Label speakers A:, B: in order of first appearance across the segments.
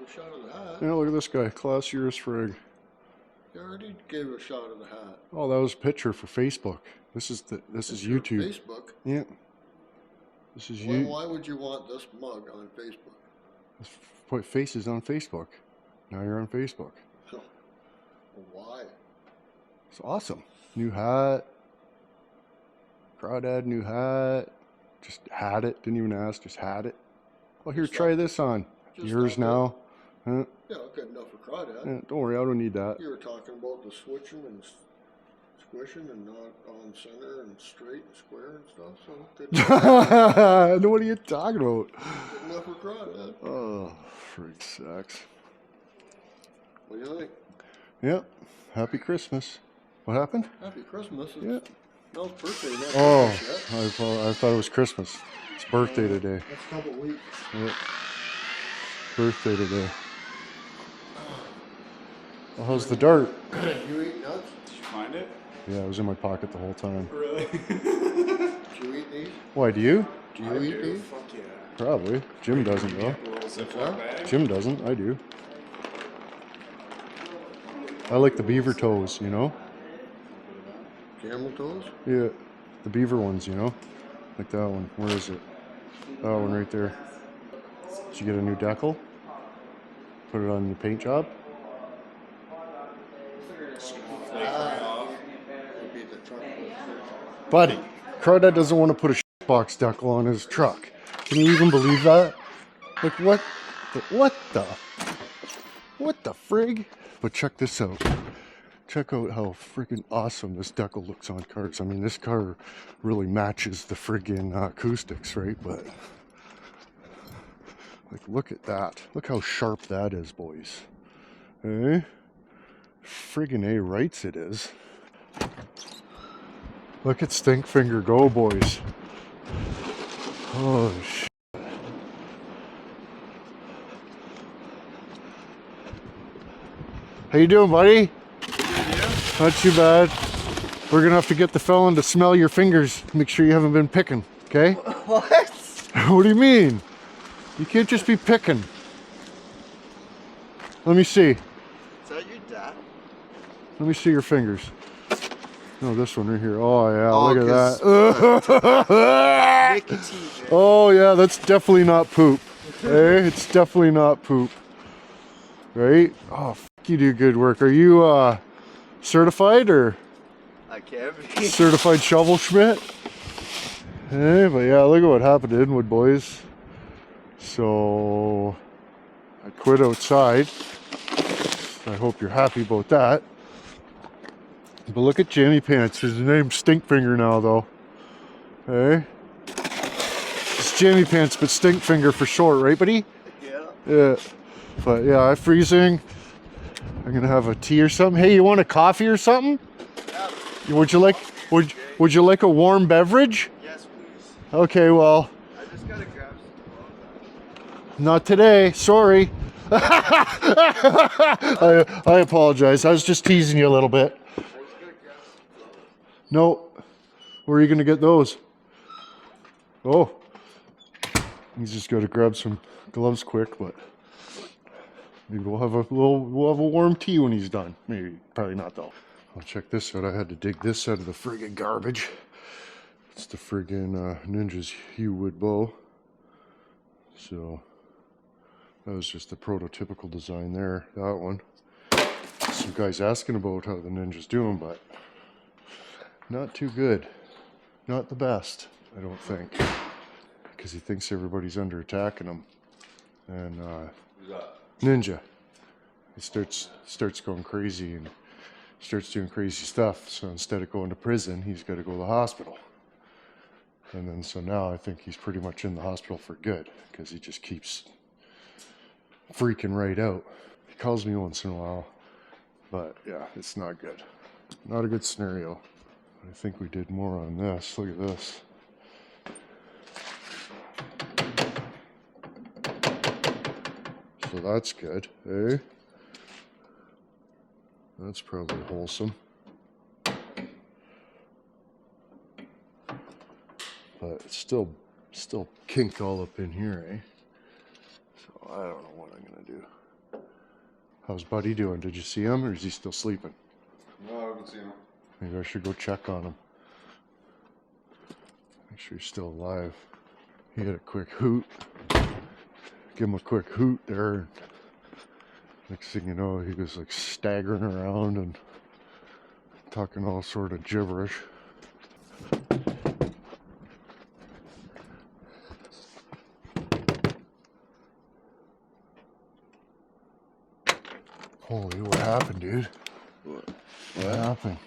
A: a shot of the hat.
B: Yeah, look at this guy. Classier as frig.
A: You already gave a shot of the hat.
B: Oh, that was a picture for Facebook. This is YouTube.
A: Facebook?
B: Yeah. This is you.
A: Why would you want this mug on Facebook?
B: Let's put faces on Facebook. Now you're on Facebook.
A: Why?
B: It's awesome. New hat. Crawdad, new hat. Just had it. Didn't even ask. Just had it. Oh, here, try this on. Yours now. Huh?
A: Yeah, good enough for Crawdad.
B: Yeah, don't worry, I don't need that.
A: You were talking about the switching and squishing and not on center and straight and square and stuff, so good enough.
B: What are you talking about?
A: Good enough for Crawdad.
B: Oh, freak sucks.
A: What do you think?
B: Yep. Happy Christmas. What happened?
A: Happy Christmas.
B: Yeah.
A: No, it's birthday.
B: Oh, I thought it was Christmas. It's birthday today.
A: That's a couple weeks.
B: Yeah. Birthday today. Well, how's the dart?
A: You eat nuts?
C: Did you find it?
B: Yeah, it was in my pocket the whole time.
C: Really?
A: Do you eat these?
B: Why, do you?
A: Do you eat these?
C: Fuck yeah.
B: Probably. Jim doesn't, though.
C: A little Ziploc bag.
B: Jim doesn't. I do. I like the beaver toes, you know?
A: Camel toes?
B: Yeah. The beaver ones, you know? Like that one. Where is it? That one right there. Did you get a new decal? Put it on your paint job? Buddy, Crawdad doesn't want to put a box decal on his truck. Can you even believe that? Like what the frig? But check this out. Check out how freaking awesome this decal looks on cars. I mean, this car really matches the friggin' acoustics, right? But like, look at that. Look how sharp that is, boys. Eh? Friggin' A rights it is. Look at Stinkfinger go, boys. Oh, shit. How you doing, buddy?
C: Yeah.
B: Not too bad. We're gonna have to get the felon to smell your fingers. Make sure you haven't been picking, okay?
D: What?
B: What do you mean? You can't just be picking. Let me see.
D: Is that your dad?
B: Let me see your fingers. No, this one right here. Oh yeah,
D: Oh,
B: look at that.
D: Nicotine.
B: Oh yeah, that's definitely not poop. Hey, it's definitely not poop. Right? Oh, f you do good work. Are you certified or
D: I can't be.
B: certified shovel schmidt? Hey, but yeah, look at what happened to Inwood, boys. So I quit outside. I hope you're happy about that. But look at Jamie Pants. His name's Stinkfinger now, though. Hey, it's Jamie Pants, but Stinkfinger for short, right, buddy?
D: Yeah.
B: Yeah. But yeah, I'm freezing. I'm gonna have a tea or something. Hey, you want a coffee or something?
D: Yeah.
B: Would you like a warm beverage?
D: Yes, please.
B: Okay, well,
D: I just gotta grab some clothes.
B: not today. Sorry. I apologize. I was just teasing you a little bit.
D: I just gotta grab some clothes.
B: No. Where are you gonna get those? Oh. He's just gotta grab some gloves quick, but maybe we'll have a warm tea when he's done. Maybe, probably not though. I'll check this out. I had to dig this out of the friggin' garbage. It's the friggin' Ninja's Hewwood bow. So that was just the prototypical design there. That one. Some guys asking about how the Ninja's doing, but not too good. Not the best, I don't think, because he thinks everybody's under attacking him. And Ninja, he starts going crazy and starts doing crazy stuff. So instead of going to prison, he's got to go to the hospital. And then so now I think he's pretty much in the hospital for good, because he just keeps freaking right out. He calls me once in a while, but yeah, it's not good. Not a good scenario. I think we did more on this. Look at this. So that's good, eh? That's probably wholesome. But it's still kinked all up in here, eh? So I don't know what I'm gonna do. How's Buddy doing? Did you see him or is he still sleeping?
C: No, I haven't seen him.
B: Maybe I should go check on him. Make sure he's still alive. He had a quick hoot. Give him a quick hoot there. Next thing you know, he was like staggering around and talking all sort of gibberish. Holy, what happened, dude?
A: What?
B: What happened?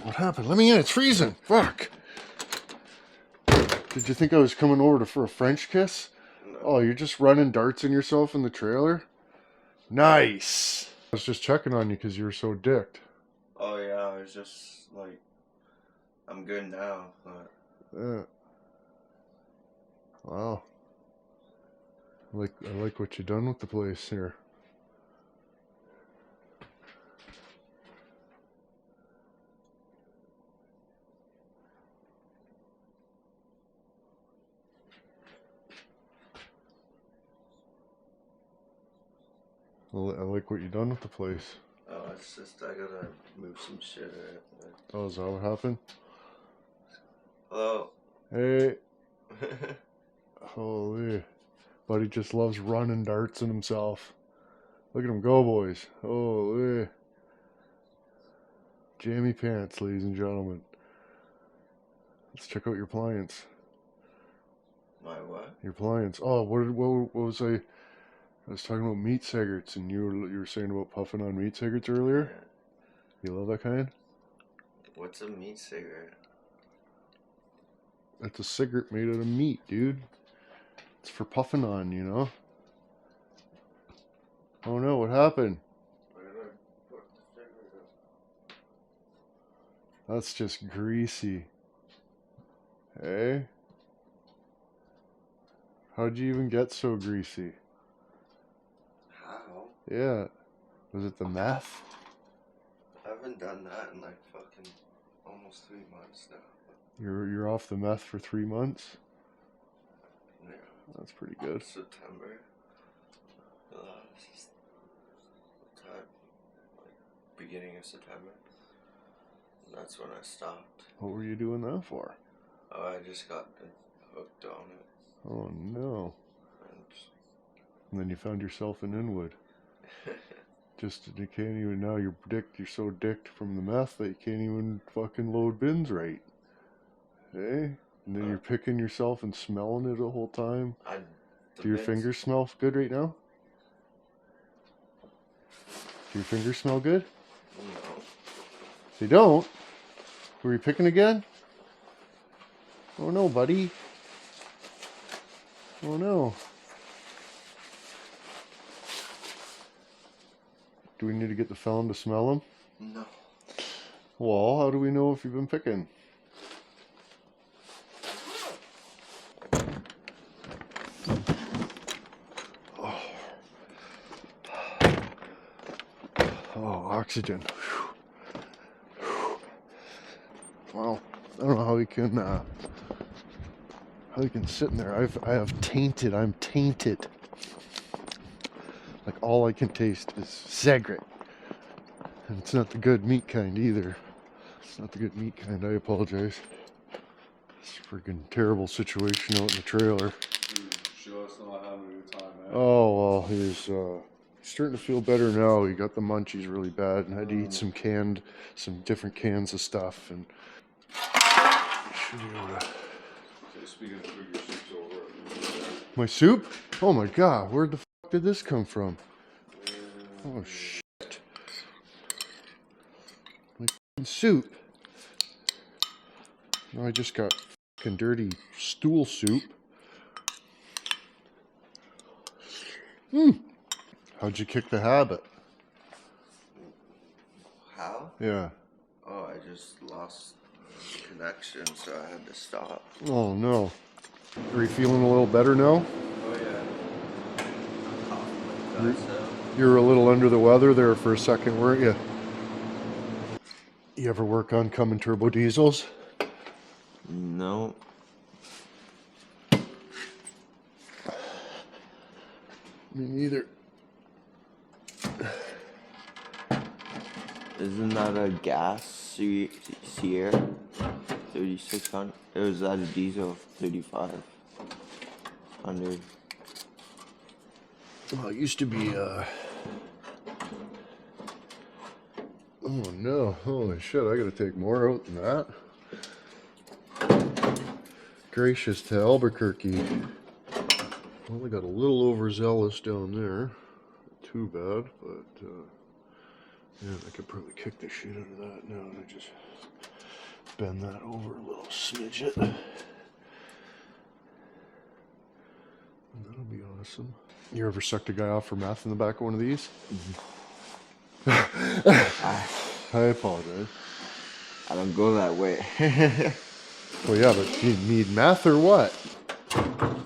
B: What happened? Let me in, it's freezing. Fuck. Did you think I was coming over for a French kiss?
A: No.
B: Oh, you're just running darts in yourself in the trailer? Nice. I was just checking on you because you were so dicked.
E: Oh yeah, I was just like, I'm good now, but
B: Yeah. Wow. I like what you done with the place here. I like what you done with the place.
E: oh, it's just I gotta move some shit around.
B: Oh, is that what happened?
E: Hello.
B: Hey. Holy. Buddy just loves running darts in himself. Look at him go, boys. Holy. Jammy pants, ladies and gentlemen. Let's check out your appliance.
E: My what?
B: Your appliance. Oh, what was I was talking about meat cigarettes, and you were saying about puffing on meat cigarettes earlier?
E: Yeah.
B: You love that kind?
E: What's a meat cigarette?
B: That's a cigarette made out of meat, dude. It's for puffing on, you know? Oh no, what happened?
A: Where did I put the cigarette up?
B: That's just greasy. Hey? How'd you even get so greasy?
E: How?
B: Yeah. Was it the meth?
E: I haven't done that in like fucking almost 3 months now.
B: You're off the meth for 3 months?
E: Yeah.
B: That's pretty good.
E: September. Time, like beginning of September. That's when I stopped.
B: What were you doing that for?
E: Oh, I just got hooked on it.
B: Oh no.
E: And
B: And then you found yourself in Inwood. Just you can't even now you're so dicked from the meth that you can't even fucking load bins right. Hey? And then you're picking yourself and smelling it the whole time. Do your fingers smell good right now? Do your fingers smell good?
E: No.
B: They don't? Were you picking again? Oh no, buddy. Oh no. Do we need to get the felon to smell them?
E: No.
B: Well, how do we know if you've been picking? Oh, oxygen. Well, I don't know how he can sit in there. I'm tainted. Like all I can taste is cigarette. And it's not the good meat kind either. It's not the good meat kind, I apologize. It's a freaking terrible situation out in the trailer.
C: Show us not having a good time, man.
B: Oh, well, he's starting to feel better now. He got the munchies really bad and had to eat some different cans of stuff. And should be able to...
C: Okay, speaking of food, your soup's over.
B: My soup? Oh my god, where the fuck did this come from? Oh shit. My fucking soup. Now I just got fucking dirty stool soup. How'd you kick the habit?
E: How?
B: Yeah.
E: Oh, I just lost connection, so I had to stop.
B: Oh no. Are you feeling a little better now?
E: Oh yeah. So.
B: You were a little under the weather there for a second, weren't you? You ever work on Cummins turbo diesels?
E: No.
B: Me neither.
E: Isn't that a gas Sierra? 3600. It was that a diesel 3500.
B: Well, it used to be, oh no, holy shit, I gotta take more out than that. Gracious to Albuquerque. Only got a little overzealous down there. Too bad, but, yeah, I could probably kick the shit out of that now and I just bend that over a little smidget. That'll be awesome. You ever sucked a guy off for meth in the back of one of these? I apologize.
E: I don't go that way.
B: Well, yeah, but do you need meth or what? Oh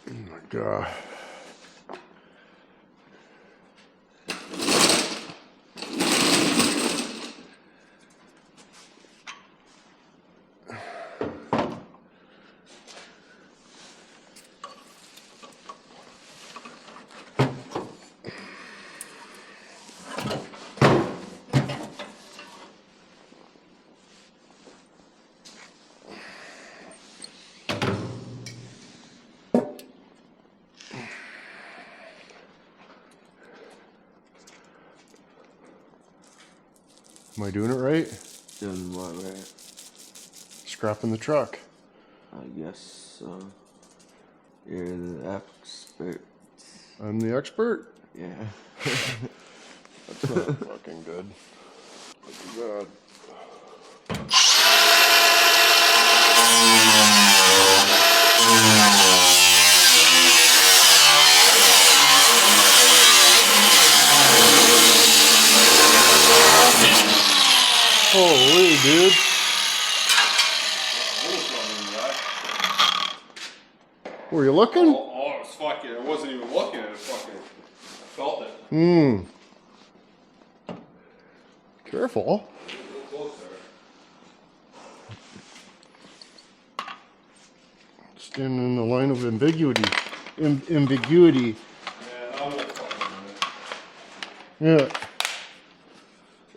B: my god. Am I doing it right?
E: Doing what, right?
B: Scrapping the truck.
E: I guess so. You're the expert.
B: I'm the expert?
E: Yeah.
B: That's not fucking good. Look at that. Holy dude. Were you looking?
C: Oh, it was fucking. I wasn't even looking at it. Fucking. I felt it.
B: Hmm. Careful.
C: A little closer.
B: Standing in the line of ambiguity. Ambiguity.
C: Yeah, I won't fucking
B: Yeah.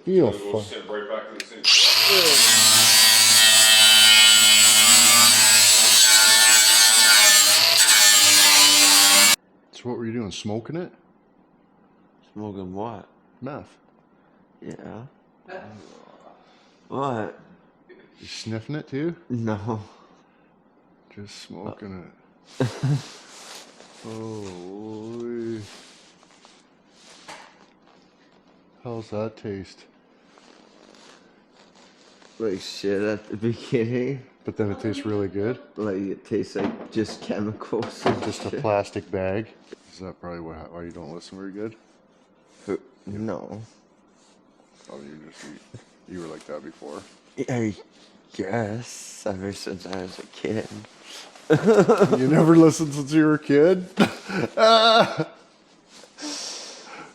B: You'll
C: go
B: fuck.
C: sit right back to the same.
B: So what were you doing? Smoking it?
E: Smoking what?
B: Meth.
E: Yeah. What?
B: You sniffing it too?
E: No.
B: Just smoking it. Holy. How's that taste?
E: Like shit at the beginning.
B: But then it tastes really good.
E: Like it tastes like just chemicals.
B: Just a plastic bag. Is that probably why you don't listen very good?
E: No.
B: Oh, you were like that before.
E: I guess ever since I was a kid.
B: You never listened since you were a kid?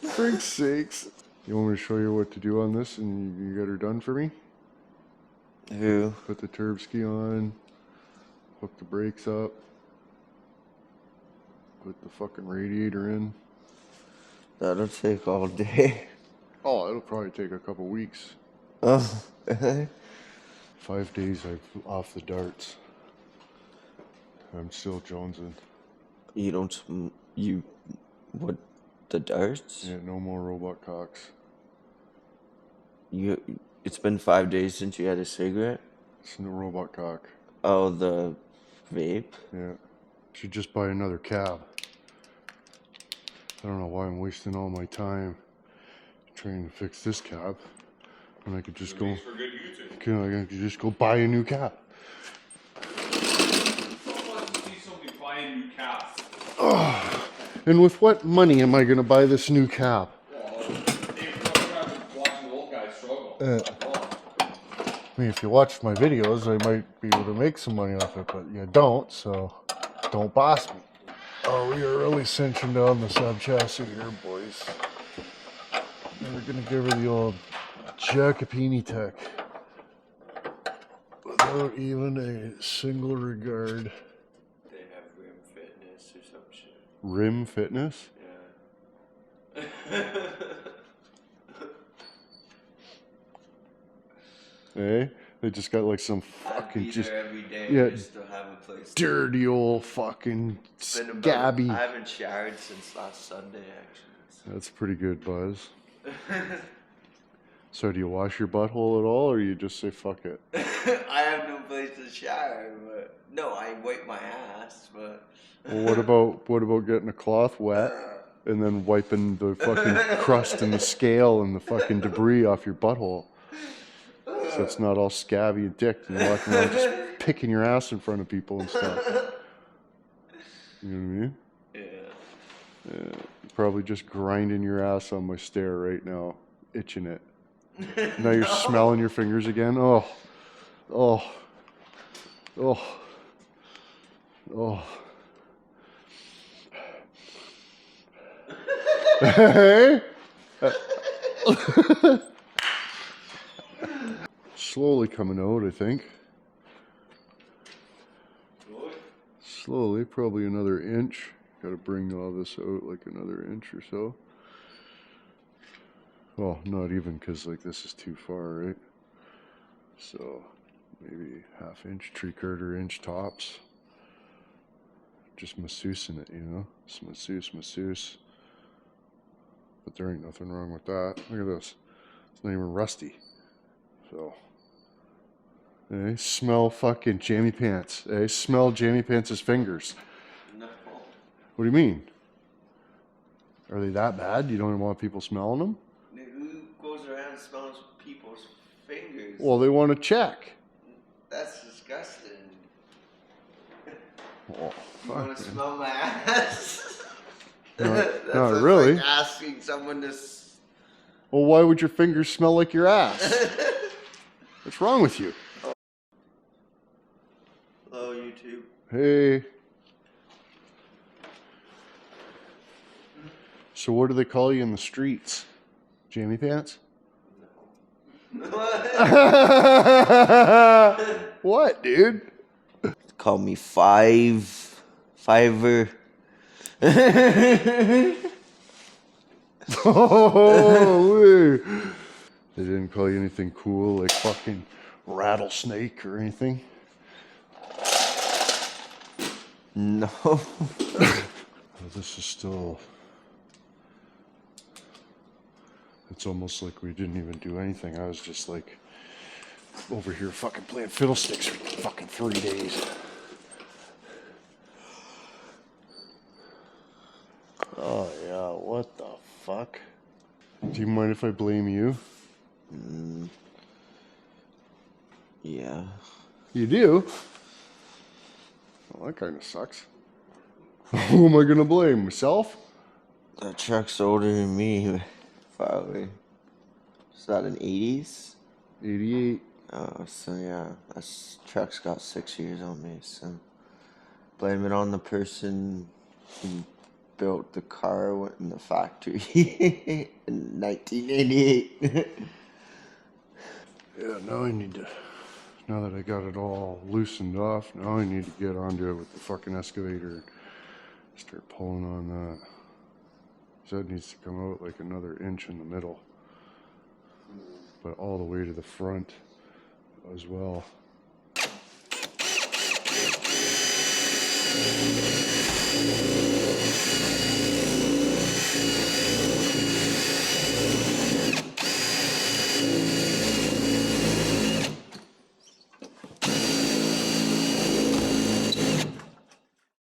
B: For sakes. You want me to show you what to do on this and you got her done for me?
E: Who?
B: Put the turb ski on, hook the brakes up, put the fucking radiator in.
E: That'll take all day.
B: Oh, it'll probably take a couple weeks.
E: Oh.
B: 5 days I'm off the darts. I'm still jonesing.
E: You don't. You. What? The darts?
B: Yeah, no more robot cocks.
E: You. It's been 5 days since you had a cigarette?
B: It's no robot cock.
E: Oh, the vape?
B: Yeah. Should just buy another cab. I don't know why I'm wasting all my time trying to fix this cab when I could just go.
C: Thanks for good YouTube.
B: I could just go buy a new cab.
C: See somebody buy a new calf.
B: And with what money am I going to buy this new cab?
C: Well, I've been watching the old guy struggle.
B: I mean, if you watch my videos, I might be able to make some money off it, but you don't, so don't boss me. Oh, we are really cinching down the sub chassis here, boys. And we're going to give her the old Jacopini Tech without even a single regard.
E: They have Rim Fitness or some shit.
B: Rim Fitness?
E: Yeah.
B: Eh? They just got like some
E: I'd
B: fucking
E: be
B: just
E: there every day
B: yeah,
E: just to have a place.
B: dirty old fucking
E: It's been about-
B: scabby.
E: I haven't showered since last Sunday, actually.
B: That's pretty good, Buzz. So do you wash your butthole at all, or you just say fuck it?
E: I have no place to shower, but no, I wipe my ass, but.
B: Well, what about getting a cloth wet and then wiping the fucking crust and the scale and the fucking debris off your butthole, so it's not all scabby and dick and walking around just picking your ass in front of people and stuff. You know what I mean?
E: Yeah.
B: Probably just grinding your ass on my stair right now, itching it. Now you're
E: No.
B: smelling your fingers again. Oh, oh, oh, oh. Hey. Slowly coming out, I think. Slowly, probably another inch. Got to bring all this out like another inch or so. Well, not even, because like this is too far, right? So maybe ½ inch, 3/4 inch tops. Just masseuseing it, you know? Just masseuse. But there ain't nothing wrong with that. Look at this. It's not even rusty. So, hey, smell fucking Jamie Pants. Hey, smell Jamie Pants' fingers.
E: No.
B: What do you mean? Are they that bad? You don't even want people smelling them?
E: Who goes around and smells people's fingers?
B: Well, they want to check.
E: That's disgusting.
B: Oh,
E: You want
B: fuck,
E: to
B: man.
E: smell my ass?
B: Not
E: That's just
B: really.
E: like asking someone to.
B: Well, why would your fingers smell like your ass? What's wrong with you?
E: Hello, YouTube.
B: Hey. So what do they call you in the streets? Jamie Pants? What, dude?
E: Call me Fiver.
B: Oh, they didn't call you anything cool like fucking rattlesnake or anything?
E: No.
B: Oh, this is still... It's almost like we didn't even do anything. I was just like over here fucking playing fiddlesticks for fucking 3 days. Oh yeah, what the fuck? Do you mind if I blame you?
E: Yeah.
B: You do? Well, that kind of sucks. Who am I gonna blame? Myself?
E: That truck's older than me, probably. Is that an 80s?
B: 88.
E: Oh, so yeah, that truck's got 6 years on me, so blame it on the person who built the car in the factory in 1988.
B: Yeah, now I need to, now that I got it all loosened off, now I need to get onto it with the fucking excavator and start pulling on that. So that needs to come out like another inch in the middle, but all the way to the front as well.